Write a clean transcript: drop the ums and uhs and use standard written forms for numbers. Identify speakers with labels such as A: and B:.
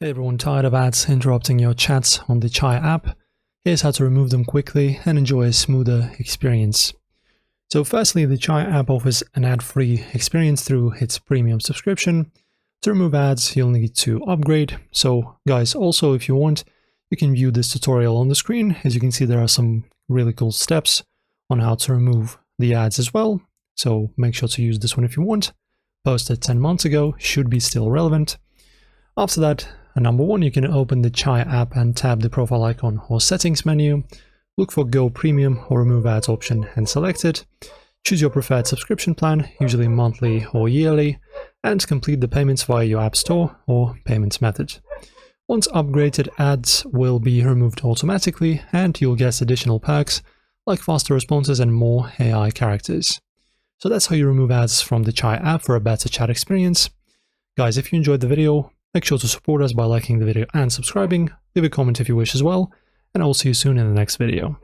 A: Hey everyone, tired of ads interrupting your chats on the Chai app? Here's how to remove them quickly and enjoy a smoother experience. So firstly, the Chai app offers an ad-free experience through its premium subscription. To remove ads, you'll need to upgrade. So guys, also if you want, you can view this tutorial on the screen. As you can see, there are some really cool steps on how to remove the ads as well. So make sure to use this one if you want. Posted 10 months ago, should be still relevant. After that, number one, you can open the Chai app and tap the profile icon or settings menu. Look for Go Premium or Remove Ads option and select it. Choose your preferred subscription plan, usually monthly or yearly, and complete the payments via your app store or payments method. Once upgraded, ads will be removed automatically and you'll get additional perks like faster responses and more AI characters. So that's how you remove ads from the Chai app for a better chat experience. Guys, if you enjoyed the video, make sure to support us by liking the video and subscribing. Leave a comment if you wish as well, and I will see you soon in the next video.